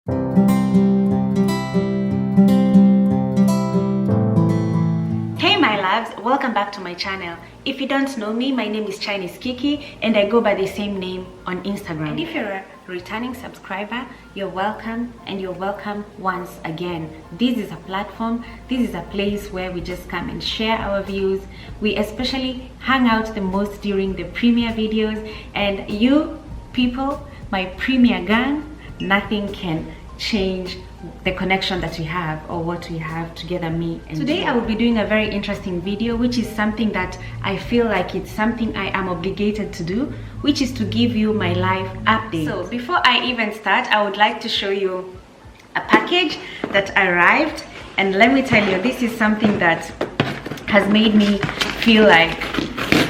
Hey my loves, welcome back to my channel. If you don't know me, my name is Chinese Kiki and I go by the same name on Instagram. And if you're a returning subscriber, you're welcome, and you're welcome once again. This is a platform, this is a place where we just come and share our views. We especially hang out the most during the premiere videos, and you people, my premiere gang, nothing can change the connection that we have or what we have together, me and today you. I will be doing a very interesting video, which is something that I feel like it's something I am obligated to do, which is to give you my life update. So before I even start, I would like to show you a package that arrived, and let me tell you, this is something that has made me feel like,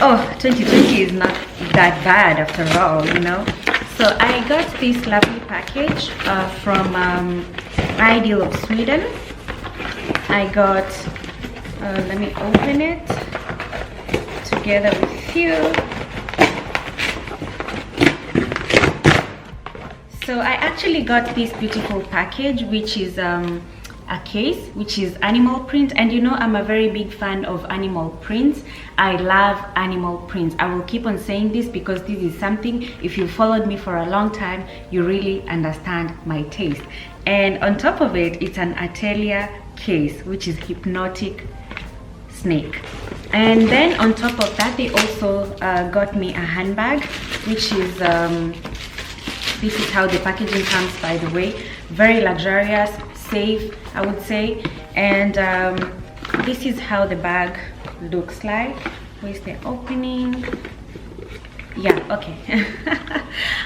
oh, 2020 is not that bad after all, you know. So I got this lovely package from Ideal of Sweden. I got, let me open it together with you. So I actually got this beautiful package, which is a case which is animal print, and you know I'm a very big fan of animal prints. I love animal prints. I will keep on saying this because this is something, if you followed me for a long time, you really understand my taste. And on top of it, it's an Atelier case, which is hypnotic snake. And then on top of that, they also got me a handbag, which is this is how the packaging comes, by the way. Very luxurious, safe, I would say. And this is how the bag looks like. Where's the opening? Yeah, okay.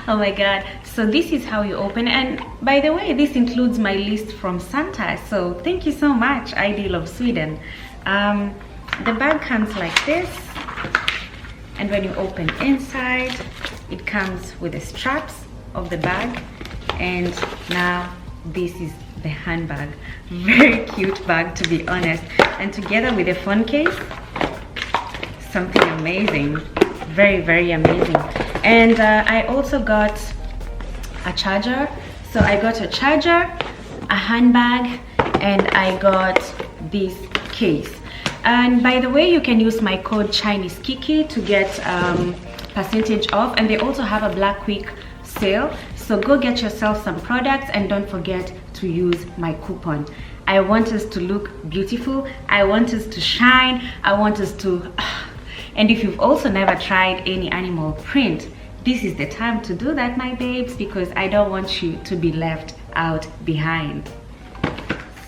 Oh my god, so this is how you open. And by the way, this includes my list from Santa, so thank you so much, Ideal of Sweden. The bag comes like this, and when you open inside, it comes with the straps of the bag, and now this is the handbag. Very cute bag, to be honest, and together with a phone case, something amazing. Very, very amazing. And I also got a charger. So I got a charger, a handbag, and I got this case. And by the way, you can use my code Chinese Kiki to get percentage off, and they also have a Black Week sale. So go get yourself some products and don't forget to use my coupon. I want us to look beautiful, I want us to shine, I want us to and if you've also never tried any animal print, this is the time to do that, my babes, because I don't want you to be left out behind.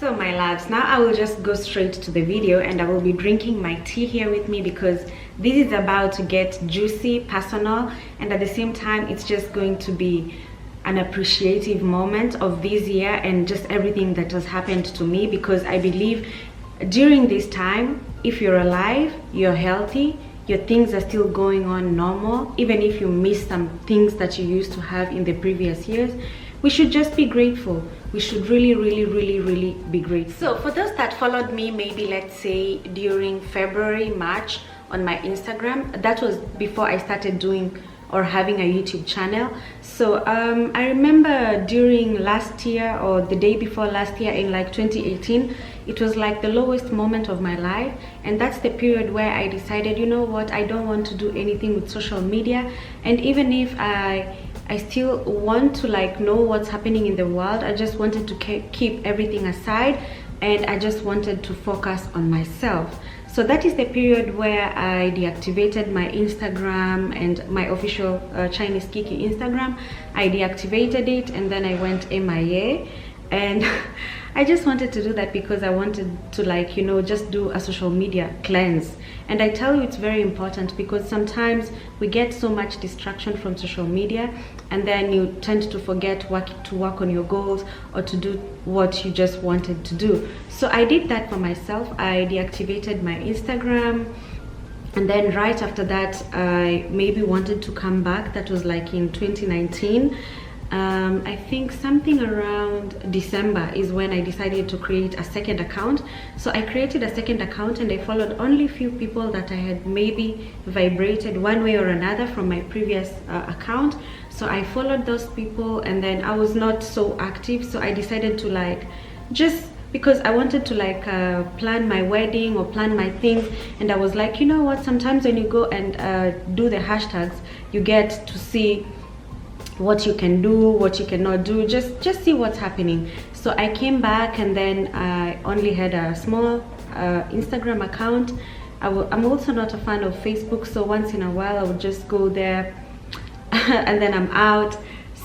So my loves, now I will just go straight to the video, and I will be drinking my tea here with me because this is about to get juicy, personal, and at the same time it's just going to be an appreciative moment of this year and just everything that has happened to me, because I believe during this time, if you're alive, you're healthy, your things are still going on normal, even if you miss some things that you used to have in the previous years, we should just be grateful. We should really be grateful. So for those that followed me, maybe let's say during February, March on my Instagram, that was before I started doing or having a YouTube channel. So I remember during last year or the day before last year, in like 2018, it was like the lowest moment of my life, and that's the period where I decided, you know what, I don't want to do anything with social media. And even if I still want to like know what's happening in the world, I just wanted to keep everything aside, and I just wanted to focus on myself. So that is the period where I deactivated my Instagram and my official Chinese Kiki Instagram. I deactivated it, and then I went MIA, and I just wanted to do that because I wanted to, like, you know, just do a social media cleanse. And I tell you, it's very important because sometimes we get so much distraction from social media, and then you tend to forget to work on your goals or to do what you just wanted to do. So I did that for myself. I deactivated my Instagram, and then right after that I maybe wanted to come back. That was like in 2019. I think something around December is when I decided to create a second account. So I created a second account and I followed only few people that I had maybe vibrated one way or another from my previous account. So I followed those people, and then I was not so active, so I decided to like just because I wanted to like plan my wedding or plan my things, and I was like, you know what, sometimes when you go and do the hashtags, you get to see what you can do, what you cannot do, just see what's happening. So I came back, and then I only had a small Instagram account. I'm also not a fan of Facebook, so once in a while I would just go there and then I'm out.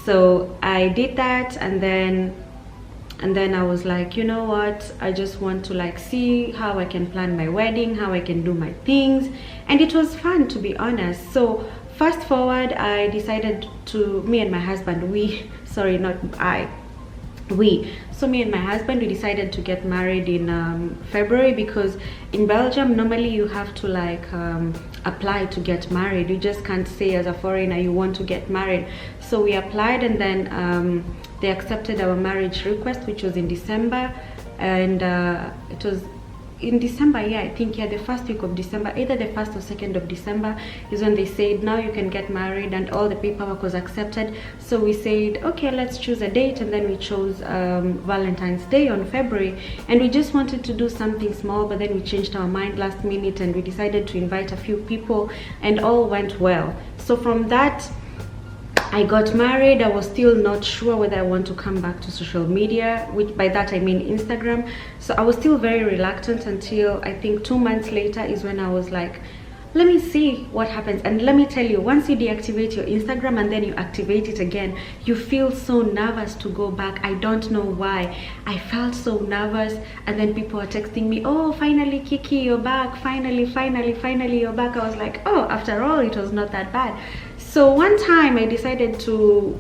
So I did that, and then I was like, you know what, I just want to like see how I can plan my wedding, how I can do my things, and it was fun, to be honest. So fast forward, I decided to, me and my husband, we, sorry, not I, we, so me and my husband, we decided to get married in February, because in Belgium normally you have to like apply to get married. You just can't say as a foreigner you want to get married. So we applied, and then they accepted our marriage request, which was in December, and it was in December, yeah, I think, yeah, the first week of December, either the 1st or 2nd of December is when they said now you can get married, and all the paperwork was accepted. So we said, okay, let's choose a date, and then we chose Valentine's Day on February, and we just wanted to do something small, but then we changed our mind last minute and we decided to invite a few people, and all went well. So from that, I got married. I was still not sure whether I want to come back to social media, which by that I mean Instagram. So I was still very reluctant until I think 2 months later is when I was like, let me see what happens. And let me tell you, once you deactivate your Instagram and then you activate it again, you feel so nervous to go back. I don't know why. I felt so nervous, and then people were texting me, oh, finally Kiki, you're back, finally you're back. I was like, oh, after all, it was not that bad. So one time I decided to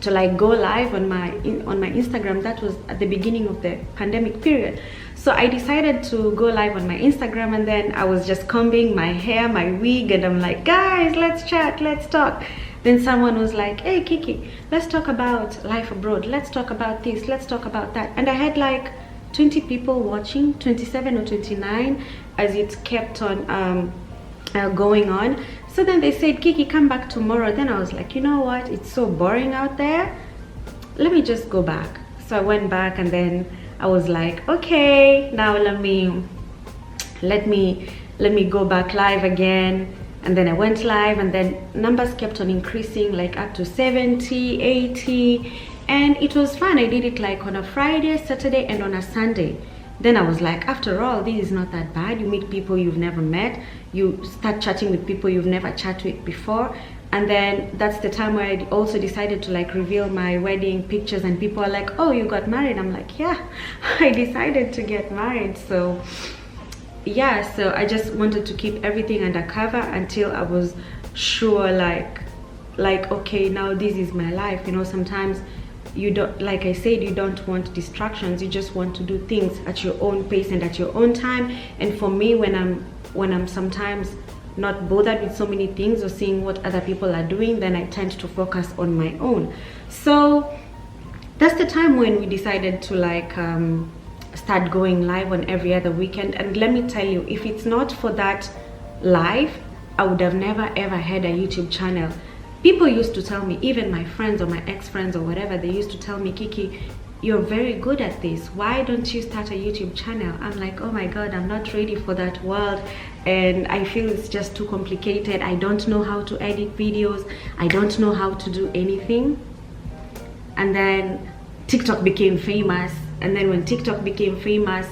like go live on my Instagram. That was at the beginning of the pandemic period. So I decided to go live on my Instagram, and then I was just combing my hair, my wig, and I'm like, guys, let's chat, let's talk. Then someone was like, hey Kiki, let's talk about life abroad, let's talk about this, let's talk about that. And I had like 20 people watching, 27 or 29, as it kept on going on. So then they said, Kiki, come back tomorrow. Then I was like, you know what, it's so boring out there, let me just go back. So I went back, and then I was like, okay, now let me go back live again. And then I went live, and then numbers kept on increasing, like up to 70, 80, and it was fun. I did it like on a Friday, Saturday, and on a Sunday. Then I was like, after all, this is not that bad. You meet people you've never met, you start chatting with people you've never chatted with before. And then that's the time where I also decided to like reveal my wedding pictures, and people are like, oh, you got married? I'm like, yeah, I decided to get married. So yeah, so I just wanted to keep everything undercover until I was sure, like okay, now this is my life. You know, sometimes you don't, like I said, you don't want distractions. You just want to do things at your own pace and at your own time. And for me, when I'm sometimes not bothered with so many things or seeing what other people are doing, then I tend to focus on my own. So that's the time when we decided to like start going live on every other weekend. And let me tell you, if it's not for that live, I would have never ever had a YouTube channel. People used to tell me, even my friends or my ex-friends or whatever, they used to tell me, Kiki, you're very good at this, why don't you start a YouTube channel? I'm like, oh my god, I'm not ready for that world, and I feel it's just too complicated. I don't know how to edit videos, I don't know how to do anything. And then TikTok became famous, and then when TikTok became famous,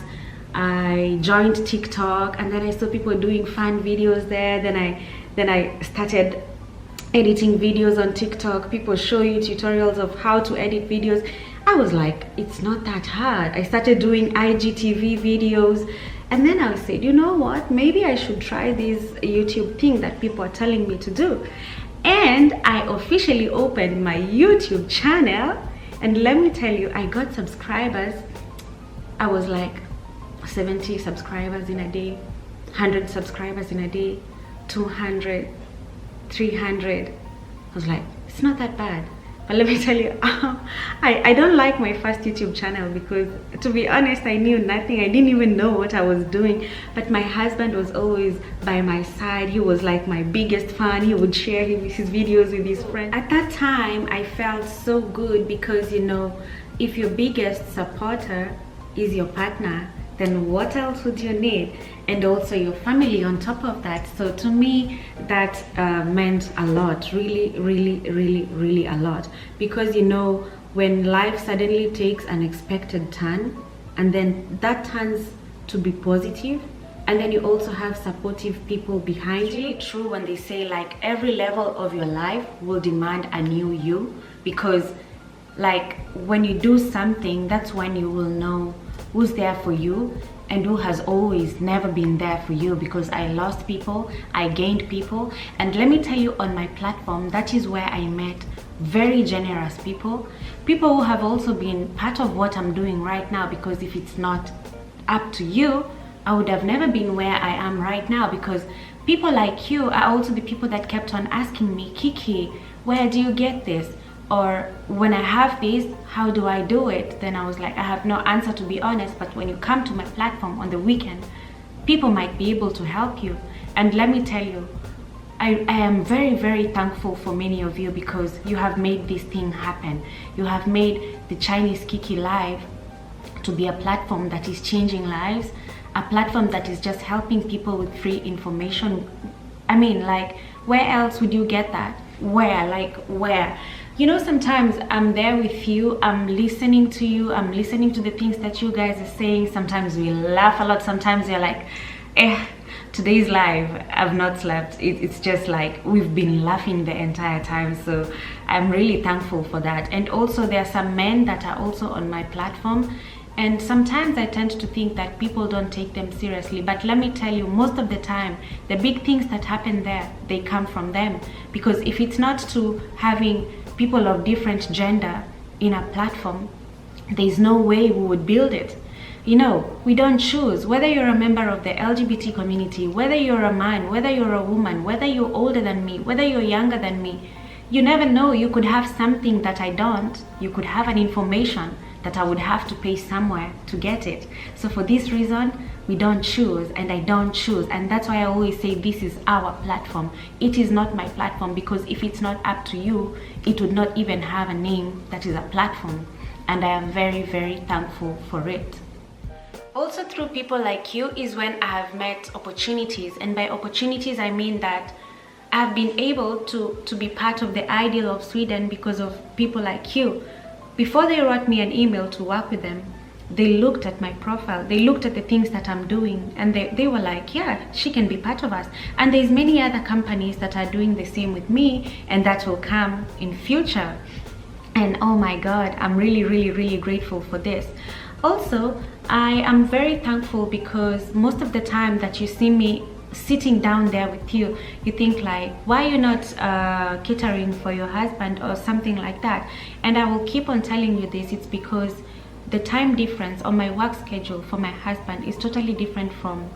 I joined TikTok, and then I saw people doing fun videos there. Then I started editing videos on TikTok. People show you tutorials of how to edit videos. I was like, it's not that hard. I started doing IGTV videos, and then I said, you know what, maybe I should try this YouTube thing that people are telling me to do. And I officially opened my YouTube channel, and let me tell you, I got subscribers. I was like 70 subscribers in a day, 100 subscribers in a day, 200, 300. I was like, it's not that bad. But let me tell you, I don't like my first YouTube channel because, to be honest, I knew nothing. I didn't even know what I was doing. But my husband was always by my side. He was like my biggest fan. He would share his videos with his friends. At that time, I felt so good because, you know, if your biggest supporter is your partner, then what else would you need? And also your family on top of that. So to me, that meant a lot, really, really, really, really a lot. Because, you know, when life suddenly takes an unexpected turn, and then that turns to be positive, and then you also have supportive people behind you. It's really true when they say like every level of your life will demand a new you, because like when you do something, that's when you will know who's there for you and who has always never been there for you. Because I lost people, I gained people, and let me tell you, on my platform, that is where I met very generous people who have also been part of what I'm doing right now. Because if it's not up to you, I would have never been where I am right now. Because people like you are also the people that kept on asking me, Kiki, where do you get this? Or when I have this, how do I do it? Then I was like, I have no answer, to be honest. But when you come to my platform on the weekend, people might be able to help you. And let me tell you, I am very, very thankful for many of you, because you have made this thing happen. You have made the Chinese Kiki Live to be a platform that is changing lives, a platform that is just helping people with free information. I mean, like, where else would you get that? Where? You know, sometimes I'm there with you, I'm listening to you, I'm listening to the things that you guys are saying. Sometimes we laugh a lot, sometimes you're like, today's live, I've not slept. It's just like we've been laughing the entire time. So I'm really thankful for that. And also there are some men that are also on my platform, and sometimes I tend to think that people don't take them seriously. But let me tell you, most of the time, the big things that happen there, they come from them. Because if it's not to having people of different gender in a platform, there's no way we would build it. You know, we don't choose whether you're a member of the LGBT community, whether you're a man, whether you're a woman, whether you're older than me, whether you're younger than me. You never know, you could have something that I don't. You could have an information that I would have to pay somewhere to get it. So for this reason, we don't choose, and I don't choose. And that's why I always say this is our platform. It is not my platform, because if it's not up to you, it would not even have a name that is a platform. And I am very, very thankful for it. Also, through people like you is when I have met opportunities. And by opportunities, I mean that I've been able to be part of the Ideal of Sweden because of people like you. Before they wrote me an email to work with them, they looked at my profile, they looked at the things that I'm doing, and they were like, yeah, she can be part of us. And there's many other companies that are doing the same with me, and that will come in future. And oh my God, I'm really, really, really grateful for this. Also, I am very thankful because most of the time that you see me sitting down there with you, you think like, why are you not catering for your husband or something like that? And I will keep on telling you this. It's because the time difference on my work schedule for my husband is totally different from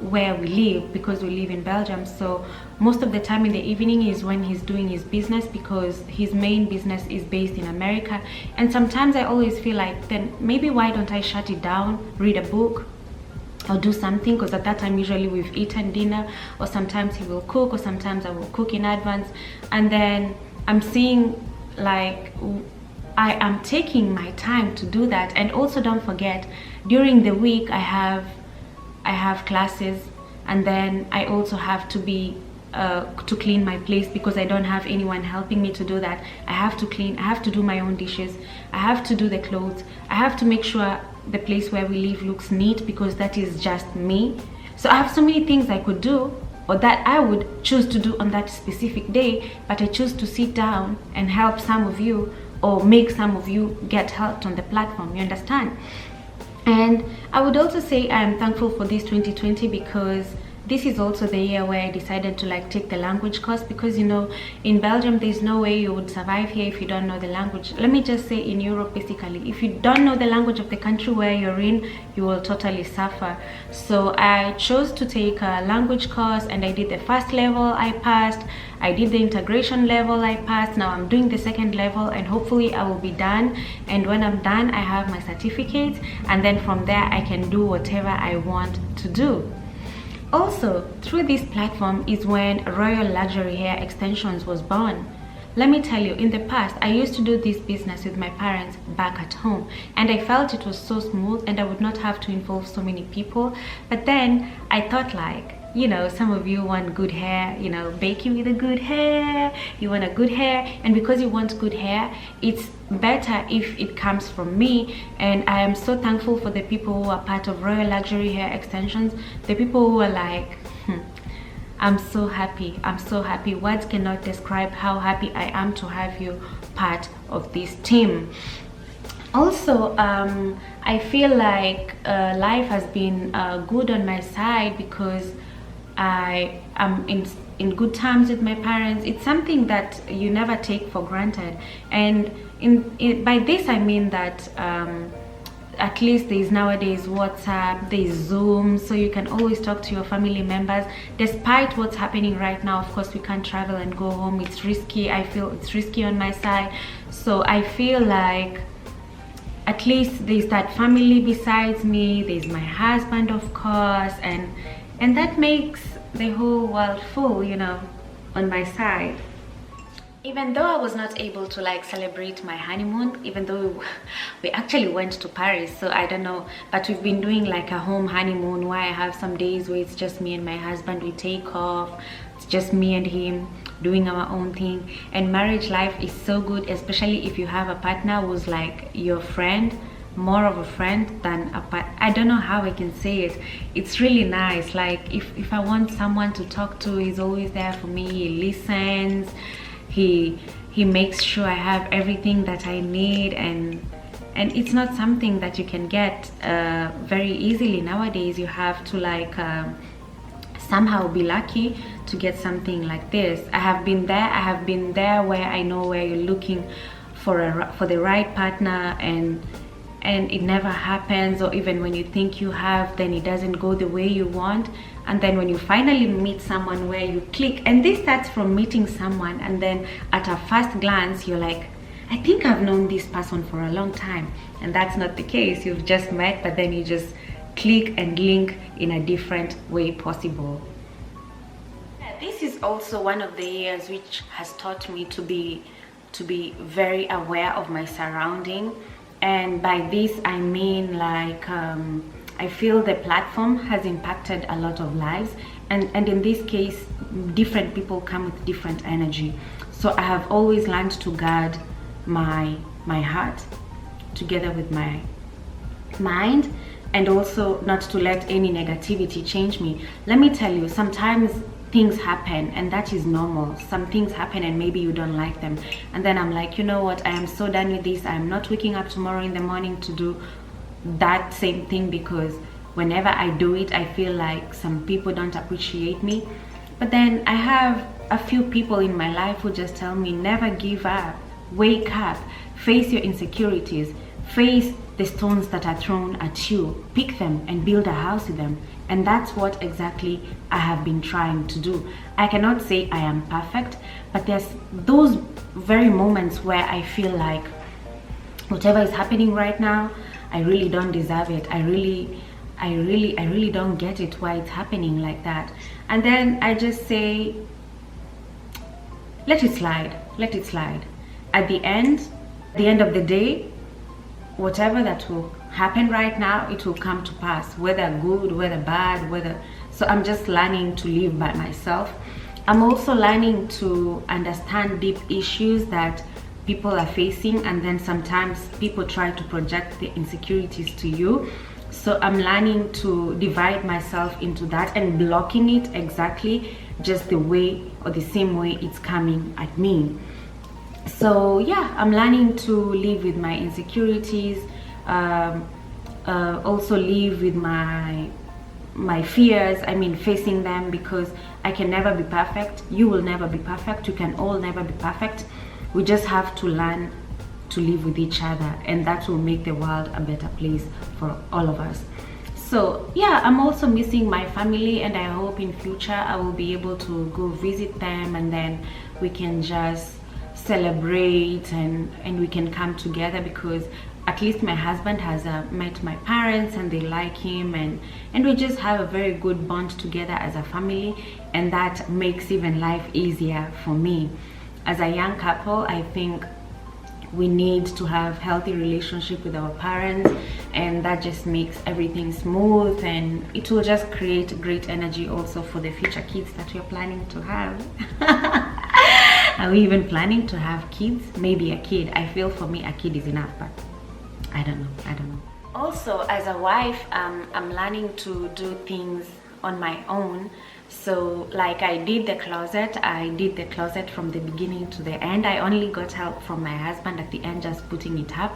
where we live, because we live in Belgium. So most of the time in the evening is when he's doing his business, because his main business is based in America. And sometimes I always feel like, then maybe why don't I shut it down, read a book, or do something? Because at that time usually we've eaten dinner, or sometimes he will cook, or sometimes I will cook in advance. And then I'm seeing like I am taking my time to do that. And also don't forget, during the week I have classes, and then I also have to be to clean my place, because I don't have anyone helping me to do that. I have to clean, I have to do my own dishes, I have to do the clothes, I have to make sure the place where we live looks neat, because that is just me. So I have so many things I could do, or that I would choose to do on that specific day, but I choose to sit down and help some of you, or make some of you get helped on the platform, you understand? And I would also say I am thankful for this 2020, because this is also the year where I decided to like take the language course, because you know, in Belgium there's no way you would survive here if you don't know the language. Let me just say, in Europe basically, if you don't know the language of the country where you're in, you will totally suffer. So I chose to take a language course, and I did the first level, I passed. I did the integration level, I passed. Now I'm doing the second level, and hopefully I will be done. And when I'm done, I have my certificate, and then from there I can do whatever I want to do. Also, through this platform is when Royal Luxury Hair Extensions was born. Let me tell you, in the past, I used to do this business with my parents back at home, and I felt it was so smooth and I would not have to involve so many people. But then I thought, like, you know, some of you want good hair, you know, bake you with a good hair, you want a good hair, and because you want good hair, it's better if it comes from me. And I am so thankful for the people who are part of Royal Luxury Hair Extensions, the people who are like, I'm so happy, I'm so happy. Words cannot describe how happy I am to have you part of this team. Also, I feel like life has been good on my side, because I am in good terms with my parents. It's something that you never take for granted, and by this I mean that at least there's nowadays WhatsApp, there's Zoom, so you can always talk to your family members. Despite what's happening right now, of course we can't travel and go home, it's risky. I feel it's risky on my side, so I feel like at least there's that family besides me, there's my husband of course, and that makes the whole world full, you know, on my side. Even though I was not able to like celebrate my honeymoon, even though we actually went to Paris, so I don't know, but we've been doing like a home honeymoon where I have some days where it's just me and my husband, we take off, it's just me and him doing our own thing. And marriage life is so good, especially if you have a partner who's like your friend, more of a friend than a I don't know how I can say it. It's really nice. Like if I want someone to talk to, he's always there for me. He listens, he makes sure I have everything that I need, and it's not something that you can get very easily nowadays. You have to like somehow be lucky to get something like this. I have been there where I know where you're looking for the right partner, and it never happens, or even when you think you have, then it doesn't go the way you want. And then when you finally meet someone where you click, and this starts from meeting someone, and then at a first glance you're like, I think I've known this person for a long time, and that's not the case. You've just met, but then you just click and link in a different way possible. This is also one of the years which has taught me to be very aware of my surrounding. And by this I mean like I feel the platform has impacted a lot of lives, and in this case different people come with different energy. So I have always learned to guard my heart together with my mind, and also not to let any negativity change me. Let me tell you, sometimes things happen, and that is normal. Some things happen and maybe you don't like them, and then I'm like, you know what, I am so done with this. I'm not waking up tomorrow in the morning to do that same thing, because whenever I do it I feel like some people don't appreciate me. But then I have a few people in my life who just tell me, never give up, wake up, face your insecurities, face the stones that are thrown at you, pick them and build a house with them. And that's what exactly I have been trying to do. I cannot say I am perfect, but there's those very moments where I feel like whatever is happening right now, I really don't deserve it. I really don't get it, why it's happening like that. And then I just say, let it slide, let it slide. At the end of the day, whatever that will happen right now, it will come to pass, whether good, whether bad, whether. So I'm just learning to live by myself. I'm also learning to understand deep issues that people are facing, and then sometimes people try to project the insecurities to you. So I'm learning to divide myself into that and blocking it exactly just the way or the same way it's coming at me. So yeah, I'm learning to live with my insecurities, also live with my my fears, I mean facing them, because I can never be perfect. You will never be perfect. You can all never be perfect. We just have to learn to live with each other, and that will make the world a better place for all of us. So yeah, I'm also missing my family, and I hope in future I will be able to go visit them, and then we can just celebrate and we can come together, because at least my husband has met my parents and they like him, and we just have a very good bond together as a family, and that makes even life easier for me. As a young couple, I think we need to have healthy relationship with our parents, and that just makes everything smooth, and it will just create great energy also for the future kids that we're planning to have. Are we even planning to have kids? Maybe a kid. I feel for me a kid is enough, but I don't know. Also, as a wife, I'm learning to do things on my own. So like I did the closet from the beginning to the end. I only got help from my husband at the end, just putting it up,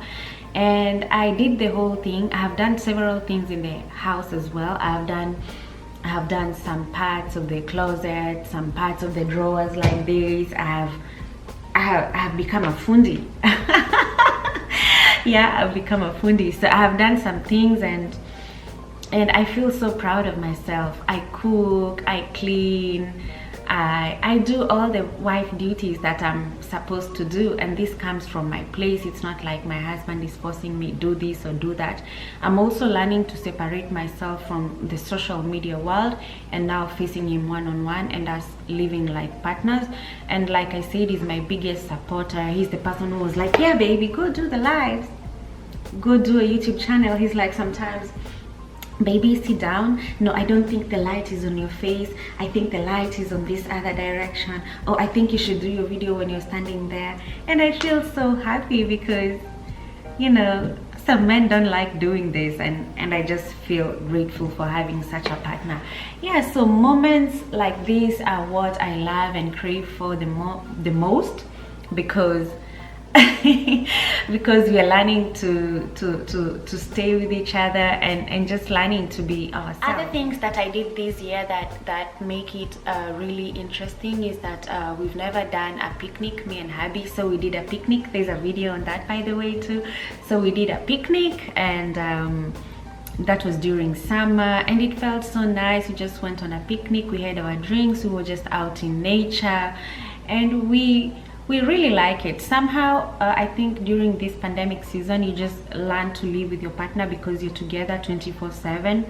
and I did the whole thing. I have done several things in the house as well. I have done some parts of the closet, some parts of the drawers like this. I have become a fundi. Yeah, I've become a fundi. So I have done some things, and I feel so proud of myself. I cook, I clean, I do all the wife duties that I'm supposed to do, and this comes from my place. It's not like my husband is forcing me do this or do that. I'm also learning to separate myself from the social media world, and now facing him one-on-one, and us living like partners. And like I said, he's my biggest supporter. He's the person who was like, yeah baby, go do the lives, go do a YouTube channel. He's like, sometimes, baby, sit down. No, I don't think the light is on your face. I think the light is on this other direction. Oh, I think you should do your video when you're standing there. And I feel so happy, because, you know, some men don't like doing this, and I just feel grateful for having such a partner. Yeah, so moments like these are what I love and crave for the most, because because we are learning to stay with each other, and just learning to be ourselves. Other things that I did this year that make it really interesting is that we've never done a picnic, me and hubby. So we did a picnic. There's a video on that, by the way, too. So we did a picnic, and that was during summer, and it felt so nice. We just went on a picnic, we had our drinks, we were just out in nature, and we really like it. Somehow I think during this pandemic season, you just learn to live with your partner, because you're together 24/7,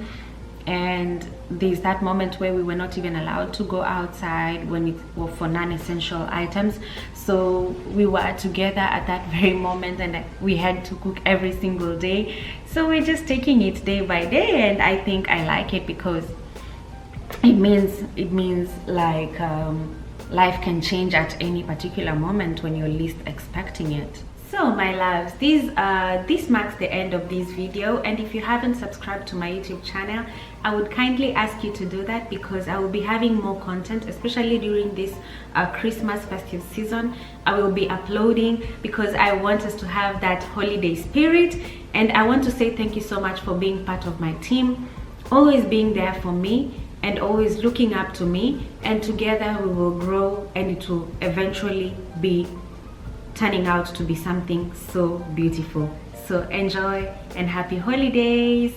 and there's that moment where we were not even allowed to go outside when it was for non-essential items. So we were together at that very moment, and we had to cook every single day. So we're just taking it day by day, and I think I like it, because it means like life can change at any particular moment when you're least expecting it. So my loves, this marks the end of this video, and if you haven't subscribed to my YouTube channel, I would kindly ask you to do that, because I will be having more content, especially during this Christmas festive season. I will be uploading, because I want us to have that holiday spirit, and I want to say thank you so much for being part of my team, always being there for me, and always looking up to me, and together we will grow, and it will eventually be turning out to be something so beautiful. So enjoy, and happy holidays.